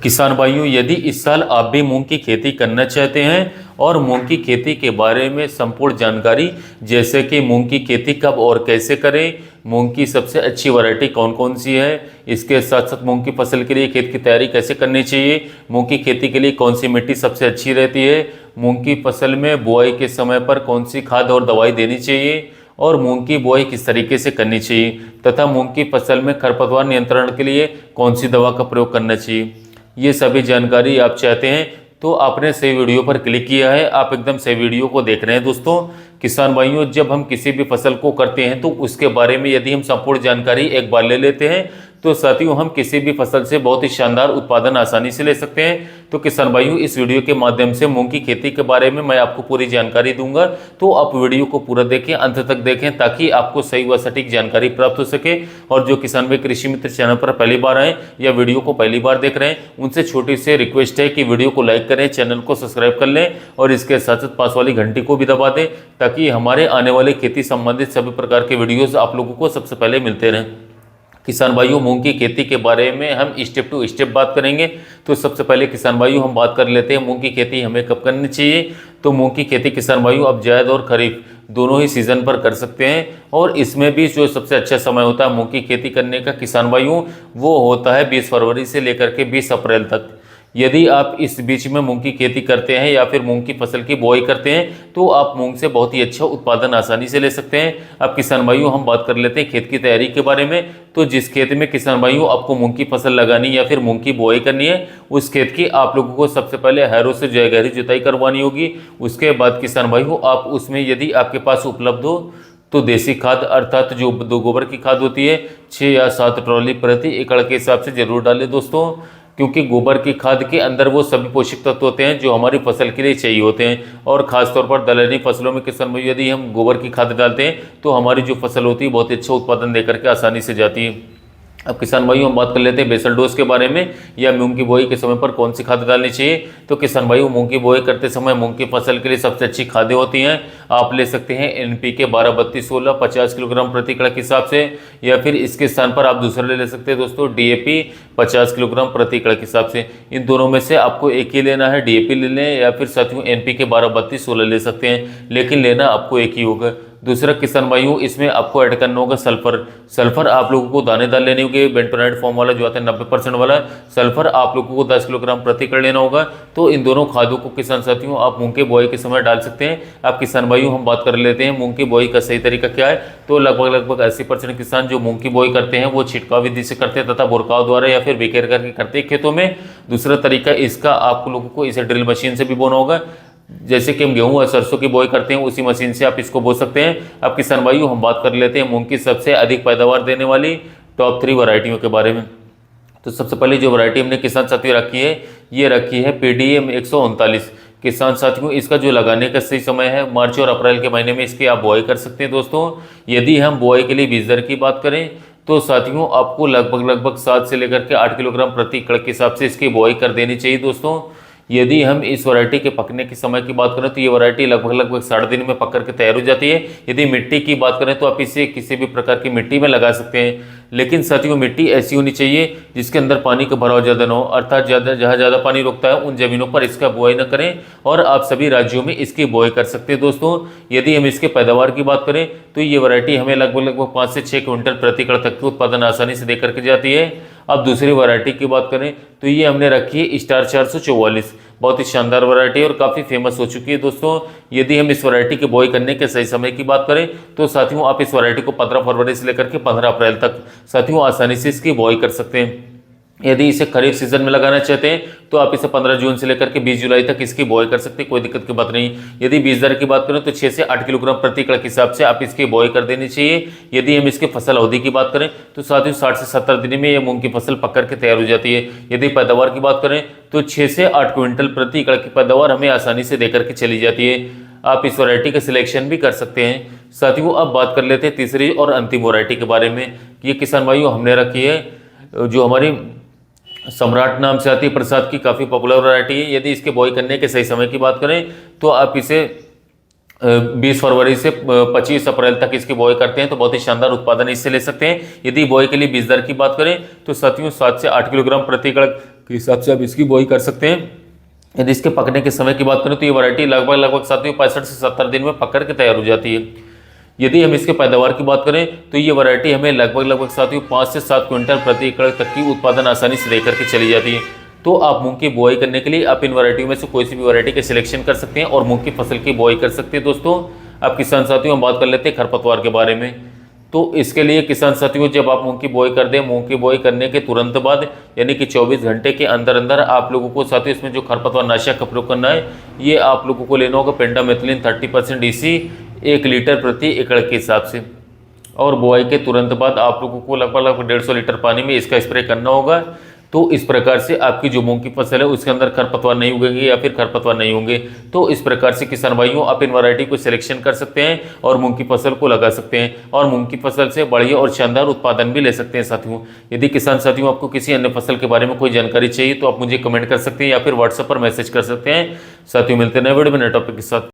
किसान भाइयों, यदि इस साल आप भी मूंग की खेती करना चाहते हैं और मूंग की खेती के बारे में संपूर्ण जानकारी, जैसे कि मूंग की खेती कब और कैसे करें, मूंग की सबसे अच्छी वैरायटी कौन कौन सी है, इसके साथ साथ मूंग की फसल के लिए खेत की तैयारी कैसे करनी चाहिए, मूंग की खेती के लिए कौन सी मिट्टी सबसे अच्छी रहती है, मूंग की फसल में बुआई के समय पर कौन सी खाद और दवाई देनी चाहिए और मूंग की बुआई किस तरीके से करनी चाहिए, तथा मूंग की फसल में खरपतवार नियंत्रण के लिए कौन सी दवा का प्रयोग करना चाहिए, ये सभी जानकारी आप चाहते हैं तो आपने सही वीडियो पर क्लिक किया है। आप एकदम सही वीडियो को देख रहे हैं। दोस्तों किसान भाइयों, जब हम किसी भी फसल को करते हैं तो उसके बारे में यदि हम संपूर्ण जानकारी एक बार ले लेते हैं तो साथियों हम किसी भी फसल से बहुत ही शानदार उत्पादन आसानी से ले सकते हैं। तो किसान भाइयों, इस वीडियो के माध्यम से मूंग की खेती के बारे में मैं आपको पूरी जानकारी दूंगा, तो आप वीडियो को पूरा देखें, अंत तक देखें, ताकि आपको सही व सटीक जानकारी प्राप्त हो सके। और जो किसान भाई कृषि मित्र चैनल पर पहली बार आए या वीडियो को पहली बार देख रहे हैं, उनसे छोटी सी रिक्वेस्ट है कि वीडियो को लाइक करें, चैनल को सब्सक्राइब कर लें और इसके साथ साथ पास वाली घंटी को भी दबा दें, ताकि हमारे आने वाले खेती संबंधित सभी प्रकार के वीडियोस आप लोगों को सबसे पहले मिलते रहें। किसान भाइयों, मूंग की खेती के बारे में हम स्टेप टू स्टेप बात करेंगे। तो सबसे पहले किसान भाइयों हम बात कर लेते हैं मूंग की खेती हमें कब करनी चाहिए। तो मूंग की खेती किसान भाइयों अब जायद और खरीफ दोनों ही सीजन पर कर सकते हैं, और इसमें भी जो सबसे अच्छा समय होता है मूंग की खेती करने का किसान भाइयों, वो होता है 20 फरवरी से लेकर के 20 अप्रैल तक। यदि आप इस बीच में मूंग की खेती करते हैं या फिर मूंग की फसल की बुआई करते हैं तो आप मूंग से बहुत ही अच्छा उत्पादन आसानी से ले सकते हैं। अब किसान भाइयों हम बात कर लेते हैं खेत की तैयारी के बारे में। तो जिस खेत में किसान भाइयों आपको मूंग की फसल लगानी या फिर मूंग की बुआई करनी है, उस खेत की आप लोगों को सबसे पहले हैरों से जो है गहरी जुताई करवानी होगी। उसके बाद किसान भाइयों आप उसमें यदि आपके पास उपलब्ध हो तो देसी खाद अर्थात जो गोबर की खाद होती है 6 या 7 ट्रॉली प्रति एकड़ के हिसाब से जरूर डालें दोस्तों, क्योंकि गोबर की खाद के अंदर वो सभी पोषक तत्व होते हैं जो हमारी फसल के लिए चाहिए होते हैं। और खासतौर पर दलहनी फसलों में किसान भाई यदि हम गोबर की खाद डालते हैं तो हमारी जो फसल होती है बहुत अच्छा उत्पादन देकर के आसानी से जाती है। अब किसान भाइयों हम बात कर लेते हैं बेसल डोज के बारे में, या मूंग की बुआई के समय पर कौन सी खाद डालनी चाहिए। तो किसान भाइयों मूंग की बुआई करते समय मूंग की फसल के लिए सबसे अच्छी खादें होती हैं। आप ले सकते हैं NPK 12-32-16 50 किलोग्राम प्रति एकड़ के हिसाब से, या फिर इसके स्थान पर आप दूसरा ले सकते हैं दोस्तों DAP 50 किलोग्राम प्रति एकड़ के हिसाब से। इन दोनों में से आपको एक ही लेना है, DAP ले लें या फिर साथियों NPK 12-32-16 ले सकते हैं, लेकिन लेना आपको एक ही होगा। दूसरा किसान भाइयों इसमें आपको ऐड करना होगा सल्फर। सल्फर आप लोगों को दानेदार लेने होंगे, बेंटोनाइट फॉर्म वाला जो आता है 90% वाला सल्फर आप लोगों को 10 किलोग्राम प्रति एकड़ लेना होगा। तो इन दोनों खादों को किसान साथियों आप मूंग के बुआई के समय डाल सकते हैं। अब किसान भाइयों हम बात कर लेते हैं मूंग की बुआई का सही तरीका क्या है। तो लगभग 80% किसान जो मूंग की बुआई करते हैं वो छिटकाव विधि से करते हैं तथा बुरकाव द्वारा या फिर बिखेर करके करते हैं खेतों में। दूसरा तरीका इसका आप लोगों को इसे ड्रिल मशीन से भी बोना होगा, जैसे कि हम गेहूं और सरसों की बुआई करते हैं उसी मशीन से आप इसको बो सकते हैं। अब किसान भाइयों हम बात कर लेते हैं मूंग की सबसे अधिक पैदावार देने वाली टॉप 3 वैरायटियों के बारे में। तो सबसे पहले जो वैरायटी हमने किसान साथियों रखी है, ये रखी है PDM 139। किसान साथियों इसका जो लगाने का सही समय है मार्च और अप्रैल के महीने में इसकी आप बुआई कर सकते हैं दोस्तों। यदि हम बुआई के लिए बीज दर की बात करें तो साथियों आपको लगभग 7 से लेकर के 8 किलोग्राम प्रति एकड़ के हिसाब से इसकी बुआई कर देनी चाहिए दोस्तों। यदि हम इस वैरायटी के पकने के समय की बात करें तो ये वैरायटी लगभग 60 दिन में पक करके तैयार हो जाती है। यदि मिट्टी की बात करें तो आप इसे किसी भी प्रकार की मिट्टी में लगा सकते हैं, लेकिन साथियों मिट्टी ऐसी होनी चाहिए जिसके अंदर पानी का भराव ज़्यादा न हो, अर्थात जहाँ ज़्यादा पानी रुकता है उन जमीनों पर इसका बुआई न करें, और आप सभी राज्यों में इसकी बुआई कर सकते हैं दोस्तों। यदि हम इसके पैदावार की बात करें तो ये वैरायटी हमें लगभग 5 से 6 क्विंटल प्रति एकड़ तक के उत्पादन आसानी से दे करके जाती है। अब दूसरी वैरायटी की बात करें तो ये हमने रखी है स्टार 444। बहुत ही शानदार वैरायटी और काफ़ी फेमस हो चुकी है दोस्तों। यदि हम इस वैरायटी की बुआई करने के सही समय की बात करें तो साथियों आप इस वैरायटी को 15 फरवरी से लेकर के 15 अप्रैल तक साथियों आसानी से इसकी बुआई कर सकते हैं। यदि इसे खरीफ सीजन में लगाना चाहते हैं तो आप इसे 15 जून से लेकर के 20 जुलाई तक इसकी बुआई कर सकते हैं, कोई दिक्कत की बात नहीं। यदि बीज दर की बात करें तो 6 से 8 किलोग्राम प्रति एकड़ के हिसाब से आप इसकी बुआई कर देनी चाहिए। यदि हम इसके फसल अवधि की बात करें तो साथियों 60 से 70 दिन में यह मूंग की फसल पक करके तैयार हो जाती है। यदि पैदावार की बात करें तो 6 से 8 क्विंटल प्रति एकड़ की पैदावार हमें आसानी से देकर के चली जाती है। आप इस वैरायटी का सिलेक्शन भी कर सकते हैं। साथियों अब बात कर लेते हैं तीसरी और अंतिम वैरायटी के बारे में। ये किसान भाइयों हमने रखी है जो हमारी सम्राट नाम से आती है, प्रसाद की काफ़ी पॉपुलर वैरायटी है। यदि इसके बुआई करने के सही समय की बात करें तो आप इसे 20 फरवरी से 25 अप्रैल तक इसकी बुआई करते हैं तो बहुत ही शानदार उत्पादन इससे ले सकते हैं। यदि बुआई के लिए बीज दर की बात करें तो साथियों 7 से 8 किलोग्राम प्रति एकड़ के हिसाब से आप इसकी बुआई कर सकते हैं। यदि इसके पकने के समय की बात करें तो ये वैरायटी लगभग साथियों 65 से 70 दिन में पक कर के तैयार हो जाती है। यदि हम इसके पैदावार की बात करें तो ये वैरायटी हमें लगभग साथियों 5 से 7 क्विंटल प्रति एकड़ तक की उत्पादन आसानी से देकर के चली जाती है। तो आप मूंग की बुआई करने के लिए आप इन वैरायटियों में से कोई सी भी वैरायटी का सिलेक्शन कर सकते हैं और मूंग की फसल की बुआई कर सकते हैं। दोस्तों आप किसान साथियों हम बात कर लेते हैं खरपतवार के बारे में। तो इसके लिए किसान साथियों जब आप मूंग की बुआई कर दें, मूंग की बुआई करने के तुरंत बाद यानी कि 24 घंटे के अंदर अंदर आप लोगों को साथियों इसमें जो खरपतवार नाशक का प्रयोग करना है ये आप लोगों को लेना होगा पेंडामेथिलिन 30% डीसी 1 लीटर प्रति एकड़ के हिसाब से। और बुआई के तुरंत बाद आप लोगों को लगभग 150 लीटर पानी में इसका स्प्रे करना होगा। तो इस प्रकार से आपकी जो मूंग की फसल है उसके अंदर खरपतवार नहीं उगेंगे या फिर खरपतवार नहीं होंगे। तो इस प्रकार से किसान भाइयों आप इन वैरायटी को सिलेक्शन कर सकते हैं और मूंग की फसल को लगा सकते हैं और मूंग की फसल से बढ़िया और शानदार उत्पादन भी ले सकते हैं। साथियों यदि किसान साथियों आपको किसी अन्य फसल के बारे में कोई जानकारी चाहिए तो आप मुझे कमेंट कर सकते हैं या फिर व्हाट्सएप पर मैसेज कर सकते हैं। साथियों मिलते हैं नए वीडियो में नए टॉपिक के साथ।